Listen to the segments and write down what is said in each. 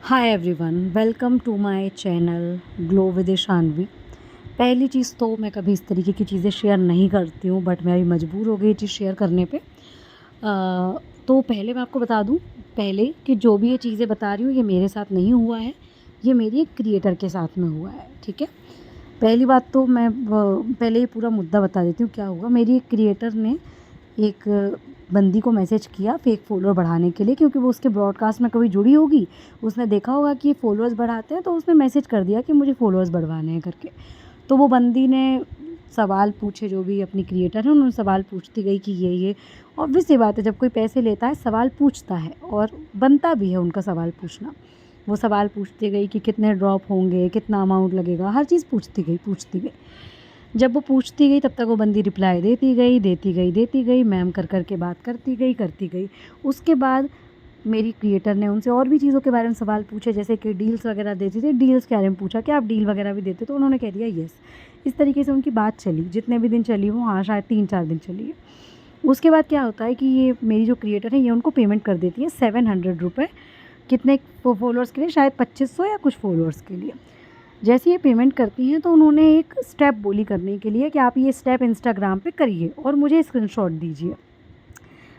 Hi everyone, welcome to my channel glow with Shanvi. पहली चीज़ तो मैं कभी इस तरीके की चीज़ें शेयर नहीं करती हूँ, बट मैं अभी मजबूर हो गई ये चीज़ शेयर करने पे। तो पहले मैं आपको बता दूँ पहले कि जो भी ये चीज़ें बता रही हूँ ये मेरे साथ नहीं हुआ है, ये मेरी एक क्रिएटर के साथ में हुआ है। ठीक है, पहली बात तो मैं पहले ही पूरा मुद्दा बता देती हूँ क्या हुआ। मेरी एक क्रिएटर ने एक बंदी को मैसेज किया फेक फॉलोअर बढ़ाने के लिए, क्योंकि वो उसके ब्रॉडकास्ट में कभी जुड़ी होगी, उसने देखा होगा कि ये फॉलोअर्स बढ़ाते हैं, तो उसने मैसेज कर दिया कि मुझे फॉलोअर्स बढ़वाने हैं करके। तो वो बंदी ने सवाल पूछे, जो भी अपनी क्रिएटर है उन्होंने सवाल पूछती गई कि ये ऑब्वियस सी बात है, जब कोई पैसे लेता है सवाल पूछता है और बनता भी है उनका सवाल पूछना। वो सवाल पूछती गई कि कितने ड्रॉप होंगे, कितना अमाउंट लगेगा, हर चीज़ पूछती गई। जब वो पूछती गई तब तक वो बंदी रिप्लाई देती गई, मैम कर के बात करती गई। उसके बाद मेरी क्रिएटर ने उनसे और भी चीज़ों के बारे में सवाल पूछे, जैसे कि डील्स वगैरह देती थी, डील्स के बारे में पूछा कि आप डील वगैरह भी देते, तो उन्होंने कह दिया येस। इस तरीके से उनकी बात चली, जितने भी दिन चली वो, हाँ शायद 3-4 दिन चली है। उसके बाद क्या होता है कि ये मेरी जो क्रिएटर है ये उनको पेमेंट कर देती है 700 रुपये, कितने फॉलोअर्स के लिए, शायद 2500 या कुछ फॉलोअर्स के लिए। जैसे ये पेमेंट करती हैं तो उन्होंने एक स्टेप बोली करने के लिए कि आप ये स्टेप इंस्टाग्राम पे करिए और मुझे स्क्रीनशॉट दीजिए।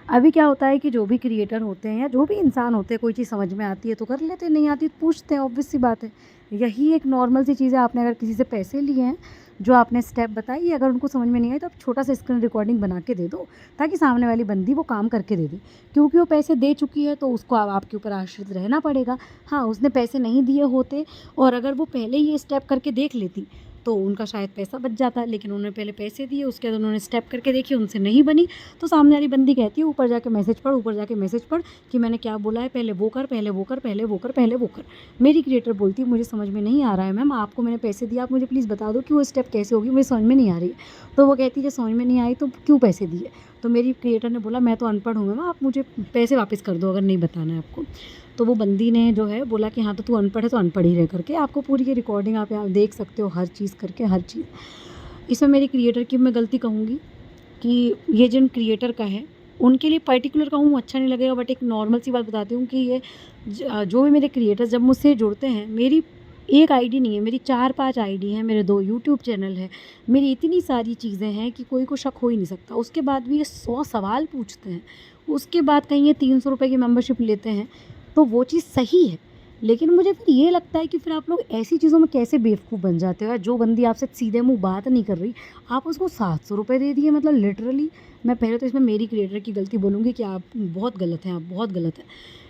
अभी क्या होता है कि जो भी क्रिएटर होते हैं या जो भी इंसान होते हैं, कोई चीज़ समझ में आती है तो कर लेते हैं, नहीं आती तो पूछते हैं, ऑब्वियस सी बात है। यही एक नॉर्मल सी चीज़ है। आपने अगर किसी से पैसे लिए हैं, जो आपने स्टेप बताई, अगर उनको समझ में नहीं आई तो आप छोटा सा स्क्रीन रिकॉर्डिंग बना के दे दो, ताकि सामने वाली बंदी वो काम करके दे दे। क्योंकि वो पैसे दे चुकी है तो उसको अब आपके ऊपर आश्रित रहना पड़ेगा। हाँ, उसने पैसे नहीं दिए होते और अगर वो पहले ही ये स्टेप करके देख लेती तो उनका शायद पैसा बच जाता, लेकिन उन्होंने पहले पैसे दिए, उसके बाद उन्होंने स्टेप करके देखी, उनसे नहीं बनी, तो सामने वाली बंदी कहती है ऊपर जाके मैसेज पढ़ कि मैंने क्या बोला है, पहले वो कर। मेरी क्रिएटर बोलती है मुझे समझ में नहीं आ रहा है मैम, आपको मैंने पैसे दिए, आप मुझे प्लीज़ बता दो कि वो स्टेप कैसे होगी, मुझे समझ में नहीं आ रही है। तो वो कहती है समझ में नहीं आई तो क्यों पैसे दिए। तो मेरी क्रिएटर ने बोला मैं तो अनपढ़ हूँ मैम, आप मुझे पैसे वापस कर दो अगर नहीं बताना है आपको। तो वो बंदी ने जो है बोला कि हाँ तो तू अनपढ़ है तो अनपढ़ ही रह करके। आपको पूरी ये रिकॉर्डिंग आप यहाँ देख सकते हो, हर चीज़ करके, हर चीज़। इसमें मेरी क्रिएटर की मैं गलती कहूँगी कि ये जिन क्रिएटर का है उनके लिए पर्टिकुलर कहूँ अच्छा नहीं लगेगा, बट एक नॉर्मल सी बात बताती हूँ कि ये जो भी मेरे क्रिएटर जब मुझसे जुड़ते हैं, मेरी एक आईडी नहीं है, मेरी 4-5 आईडी हैं, मेरे 2 यूट्यूब चैनल है, मेरी इतनी सारी चीज़ें हैं कि कोई को शक हो ही नहीं सकता। उसके बाद भी ये 100 सवाल पूछते हैं, उसके बाद कहीं ये 300 रुपये की मेंबरशिप लेते हैं, तो वो चीज़ सही है। लेकिन मुझे फिर ये लगता है कि फिर आप लोग ऐसी चीज़ों में कैसे बेवकूफ़ बन जाते हो यार। जो बंदी आपसे सीधे मुँह बात नहीं कर रही, आप उसको 700 रुपये दे दिए, मतलब लिटरली। मैं पहले तो इसमें मेरी क्रिएटर की गलती बोलूँगी कि आप बहुत गलत हैं, आप बहुत गलत हैं।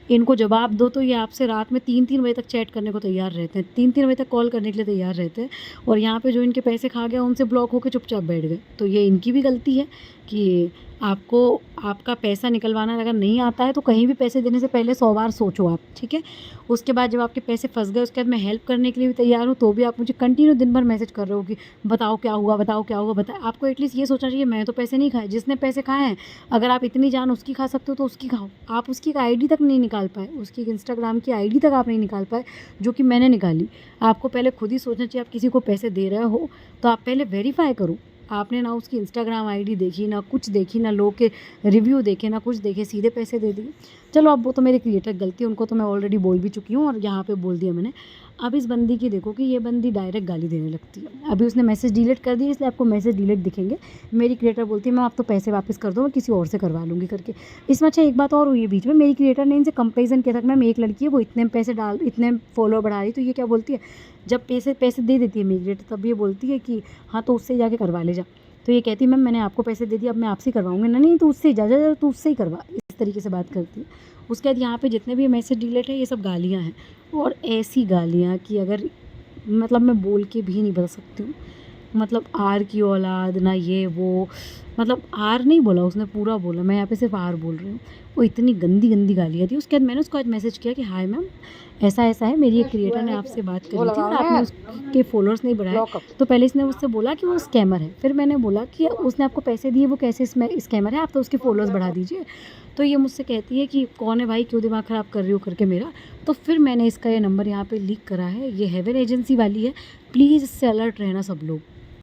इनको जवाब दो तो ये आपसे रात में 3-3 बजे तक चैट करने को तैयार रहते हैं, 3-3 बजे तक कॉल करने के लिए तैयार रहते हैं, और यहाँ पे जो इनके पैसे खा गया उनसे ब्लॉक होकर चुपचाप बैठ गए। तो ये इनकी भी गलती है कि आपको आपका पैसा निकलवाना अगर नहीं आता है तो कहीं भी पैसे देने से पहले 100 बार सोचो आप, ठीक है। उसके बाद जब आपके पैसे फंस गए, उसके बाद मैं हेल्प करने के लिए भी तैयार हूँ, तो भी आप मुझे कंटिन्यू दिन भर मैसेज कर रहे हो कि बताओ क्या हुआ, बताओ। आपको एटलीस्ट ये सोचना चाहिए मैं तो पैसे नहीं खाए, जिसने पैसे खाए हैं अगर आप इतनी जान उसकी खा सकते हो तो उसकी खाओ। आप उसकी एक आईडी तक नहीं निकाल पाए, उसकी एक इंस्टाग्राम की आईडी तक आप नहीं निकाल पाए जो कि मैंने निकाली। आपको पहले खुद ही सोचना चाहिए, आप किसी को पैसे दे रहे हो तो आप पहले वेरीफाई करो। आपने ना उसकी इंस्टाग्राम आईडी देखी, ना कुछ देखी, ना लोग के रिव्यू देखे, ना कुछ देखे, सीधे पैसे दे दिए। चलो अब वो तो मेरे क्रिएटर गलती है, उनको तो मैं ऑलरेडी बोल भी चुकी हूँ और यहाँ पे बोल दिया मैंने। अब इस बंदी की देखो कि ये बंदी डायरेक्ट गाली देने लगती है। अभी उसने मैसेज डिलीट कर दिया, इसलिए आपको मैसेज डिलीट दिखेंगे। मेरी क्रिएटर बोलती है मैं आप तो पैसे वापस कर दो, मैं किसी और से करवा लूँगी करके। इसमें अच्छा एक बात और हुई है बीच में, मेरी क्रिएटर ने इनसे कंपेरिजन किया था कि मैम एक लड़की है वो इतने फॉलोअर बढ़ा रही, तो ये क्या बोलती है, जब पैसे दे देती है मेरी क्रिएटर, तब ये बोलती है कि हाँ तो उससे जाके करवा ले जा। तो ये कहती है मैम मैंने आपको पैसे दे दिए, अब मैं आपसे करवाऊँगी ना, नहीं तो उससे जा तो उससे ही करवा, इस तरीके से बात करती है। उसके बाद यहाँ पे जितने भी मैसेज डिलीट है ये सब गालियाँ हैं, और ऐसी गालियाँ कि अगर मतलब मैं बोल के भी नहीं बता सकती हूँ। मतलब आर की औलाद ना, ये वो, मतलब आर नहीं बोला उसने, पूरा बोला, मैं यहाँ पे सिर्फ आर बोल रही हूँ। वो इतनी गंदी गंदी गालियाँ थी। उसके बाद मैंने उसको आज मैसेज किया कि हाय मैम ऐसा ऐसा है, मेरी एक क्रिएटर ने आपसे बात करी थी और आपने उसके फॉलोअर्स नहीं बढ़ाए। तो पहले इसने मुझसे बोला कि वो स्कैमर है, फिर मैंने बोला कि उसने आपको पैसे दिए, वो कैसे स्कैमर है, आप तो उसके फॉलोअर्स बढ़ा दीजिए। तो ये मुझसे कहती है कि कौन है भाई, क्यों दिमाग ख़राब कर रही हो करके मेरा। तो फिर मैंने इसका ये नंबर यहाँ पे लीक करा है, ये हेवन एजेंसी वाली है, प्लीज़ इससे अलर्ट रहना सब लोग।